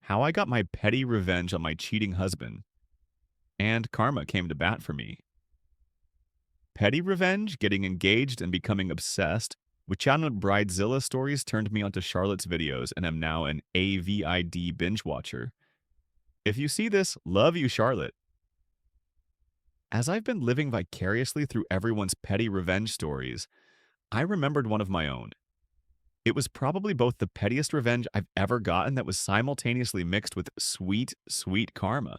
how I got my petty revenge on my cheating husband, and karma came to bat for me. Petty revenge, getting engaged, and becoming obsessed with Channel Bridezilla stories turned me onto Charlotte's videos, and am now an AVID binge watcher. If you see this, love you, Charlotte. As I've been living vicariously through everyone's petty revenge stories, I remembered one of my own. It was probably both the pettiest revenge I've ever gotten that was simultaneously mixed with sweet, sweet karma.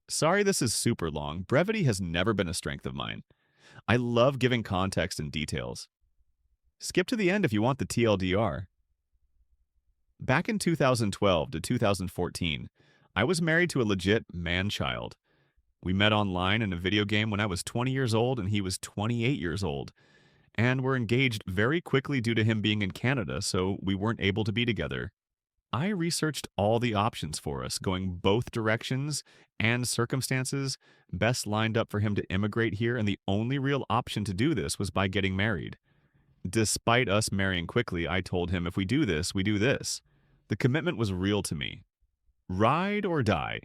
Sorry this is super long. Brevity has never been a strength of mine. I love giving context and details. Skip to the end if you want the TLDR. Back in 2012 to 2014, I was married to a legit man-child. We met online in a video game when I was 20 years old and he was 28 years old, and were engaged very quickly due to him being in Canada, so we weren't able to be together. I researched all the options for us, going both directions and circumstances best lined up for him to immigrate here, and the only real option to do this was by getting married. Despite us marrying quickly, I told him if we do this, we do this. The commitment was real to me. Ride or die.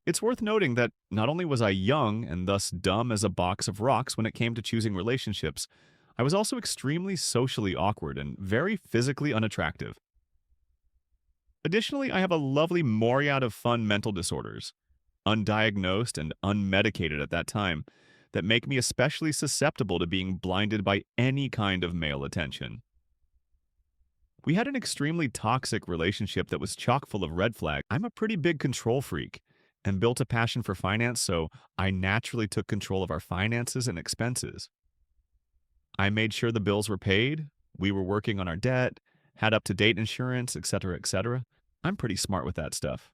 It's worth noting that not only was I young and thus dumb as a box of rocks when it came to choosing relationships, I was also extremely socially awkward and very physically unattractive. Additionally, I have a lovely myriad of fun mental disorders, undiagnosed and unmedicated at that time, that make me especially susceptible to being blinded by any kind of male attention. We had an extremely toxic relationship that was chock full of red flags. I'm a pretty big control freak and built a passion for finance, so I naturally took control of our finances and expenses. I made sure the bills were paid, we were working on our debt, had up-to-date insurance, etc., etc. I'm pretty smart with that stuff.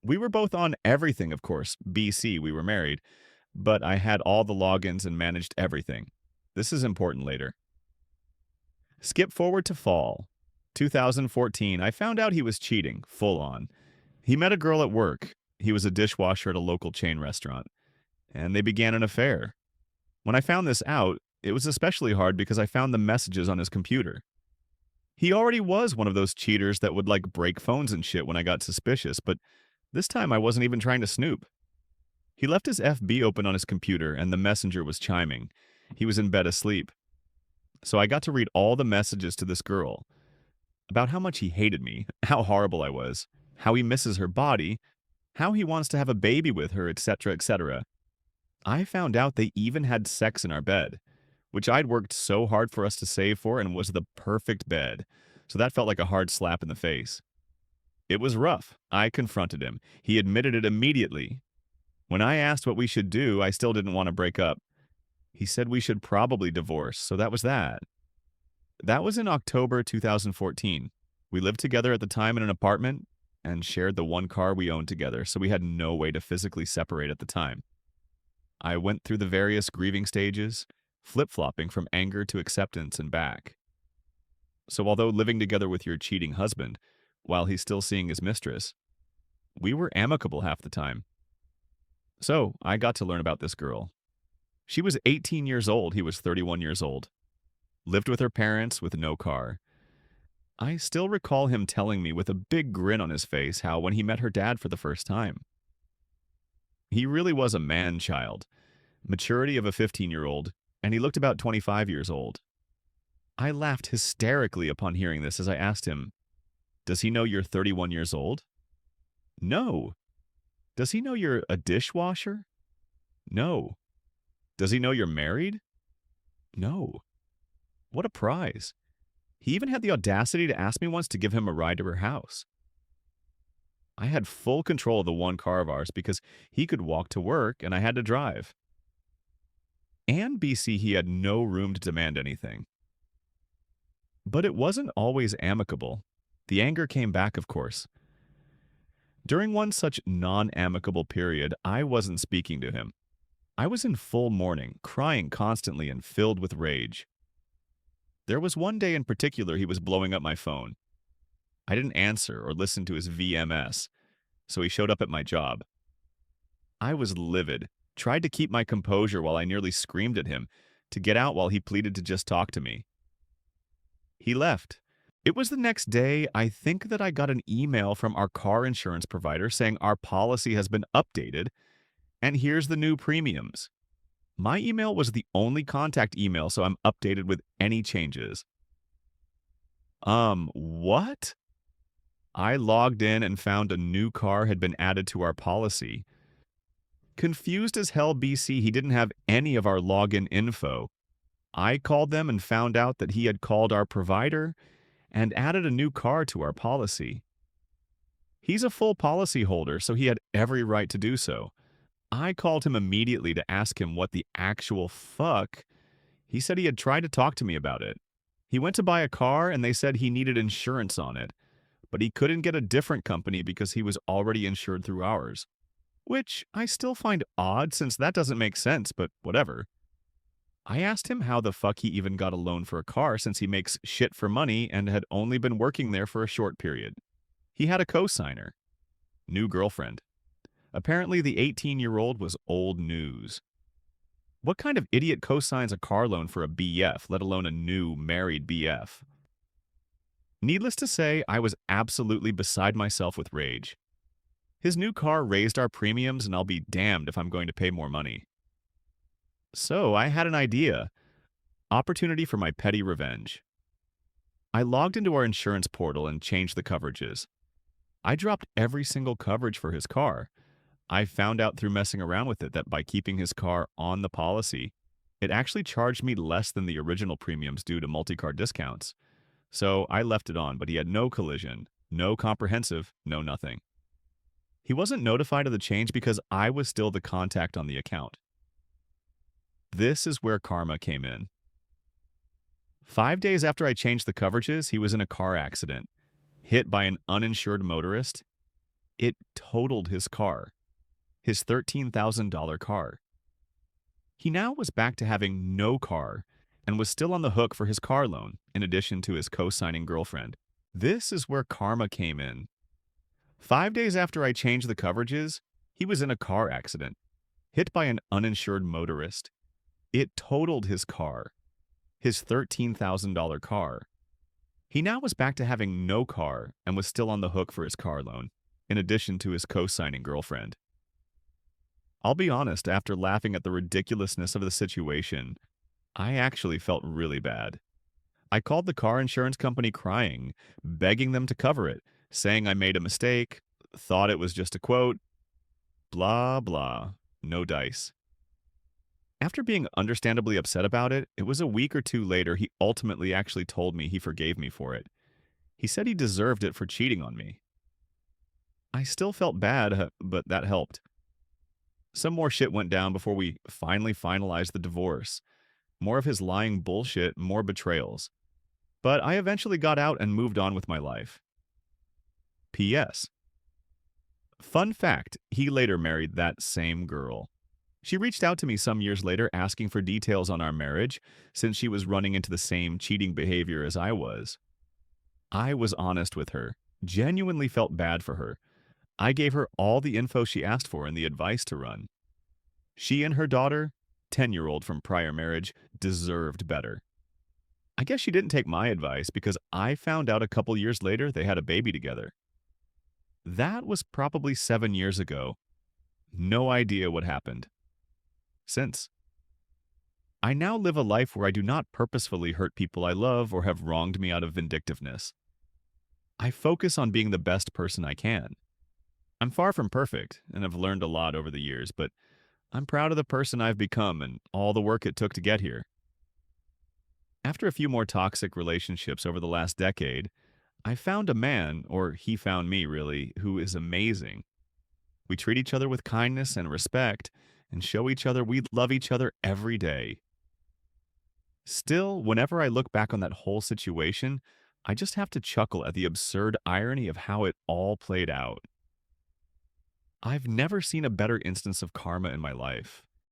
We were both on everything, of course. BC, we were married, but I had all the logins and managed everything. This is important later. Skip forward to fall. 2014, I found out he was cheating, full on. He met a girl at work. He was a dishwasher at a local chain restaurant, and they began an affair. When I found this out, it was especially hard because I found the messages on his computer. He already was one of those cheaters that would like break phones and shit when I got suspicious, but this time I wasn't even trying to snoop. He left his FB open on his computer and the messenger was chiming. He was in bed asleep. So I got to read all the messages to this girl about how much he hated me, how horrible I was, how he misses her body, how he wants to have a baby with her, etc., etc. I found out they even had sex in our bed, which I'd worked so hard for us to save for and was the perfect bed, so that felt like a hard slap in the face. It was rough. I confronted him. He admitted it immediately. When I asked what we should do, I still didn't want to break up. He said we should probably divorce, so that was that. That was in October 2014. We lived together at the time in an apartment and shared the one car we owned together, so we had no way to physically separate at the time. I went through the various grieving stages, flip-flopping from anger to acceptance and back. So although living together with your cheating husband, while he's still seeing his mistress, we were amicable half the time. So I got to learn about this girl. She was 18 years old, he was 31 years old. Lived with her parents with no car. I still recall him telling me with a big grin on his face how when he met her dad for the first time. He really was a man-child, maturity of a 15-year-old, and he looked about 25 years old. I laughed hysterically upon hearing this as I asked him, "Does he know you're 31 years old?" "No." "Does he know you're a dishwasher?" "No." "Does he know you're married?" "No." What a prize. He even had the audacity to ask me once to give him a ride to her house. I had full control of the one car of ours because he could walk to work and I had to drive. And BC, he had no room to demand anything. But it wasn't always amicable. The anger came back, of course. During one such non-amicable period, I wasn't speaking to him. I was in full mourning, crying constantly and filled with rage. There was one day in particular he was blowing up my phone. I didn't answer or listen to his VMS, so he showed up at my job. I was livid, tried to keep my composure while I nearly screamed at him to get out while he pleaded to just talk to me. He left, It was the next day, I think that I got an email from our car insurance provider saying our policy has been updated and here's the new premiums. My email was the only contact email, so I'm updated with any changes. What? I logged in and found a new car had been added to our policy. Confused as hell, BC, he didn't have any of our login info. I called them and found out that he had called our provider and added a new car to our policy. He's a full policy holder, so he had every right to do so. I called him immediately to ask him what the actual fuck. He said he had tried to talk to me about it. He went to buy a car and they said he needed insurance on it, but he couldn't get a different company because he was already insured through ours. Which I still find odd since that doesn't make sense, but whatever. I asked him how the fuck he even got a loan for a car since he makes shit for money and had only been working there for a short period. He had a co-signer. New girlfriend. Apparently the 18-year-old was old news. What kind of idiot co-signs a car loan for a BF, let alone a new married BF? Needless to say, I was absolutely beside myself with rage. His new car raised our premiums and I'll be damned if I'm going to pay more money. So I had an idea. Opportunity for my petty revenge. I logged into our insurance portal and changed the coverages. I dropped every single coverage for his car. I found out through messing around with it that by keeping his car on the policy, it actually charged me less than the original premiums due to multi-car discounts. So I left it on, but he had no collision, no comprehensive, no nothing. He wasn't notified of the change because I was still the contact on the account. This is where karma came in. 5 days after I changed the coverages, he was in a car accident, hit by an uninsured motorist. It totaled his car, his $13,000 car. He now was back to having no car and was still on the hook for his car loan, in addition to his co-signing girlfriend. This is where karma came in. 5 days after I changed the coverages, he was in a car accident, hit by an uninsured motorist. It totaled his car, his $13,000 car. He now was back to having no car and was still on the hook for his car loan, in addition to his co-signing girlfriend. I'll be honest, after laughing at the ridiculousness of the situation, I actually felt really bad. I called the car insurance company crying, begging them to cover it, saying I made a mistake, thought it was just a quote, blah, blah, no dice. After being understandably upset about it, it was a week or two later he ultimately actually told me he forgave me for it. He said he deserved it for cheating on me. I still felt bad, but that helped. Some more shit went down before we finally finalized the divorce. More of his lying bullshit, more betrayals. But I eventually got out and moved on with my life. P.S. Fun fact, he later married that same girl. She reached out to me some years later asking for details on our marriage, since she was running into the same cheating behavior as I was. I was honest with her, genuinely felt bad for her. I gave her all the info she asked for and the advice to run. She and her daughter, 10-year-old from prior marriage, deserved better. I guess she didn't take my advice because I found out a couple years later they had a baby together. That was probably 7 years ago. No idea what happened since. I now live a life where I do not purposefully hurt people I love or have wronged me out of vindictiveness. I focus on being the best person I can. I'm far from perfect and have learned a lot over the years, but I'm proud of the person I've become and all the work it took to get here. After a few more toxic relationships over the last decade, I found a man, or he found me really, who is amazing. We treat each other with kindness and respect and show each other we love each other every day. Still, whenever I look back on that whole situation, I just have to chuckle at the absurd irony of how it all played out. I've never seen a better instance of karma in my life.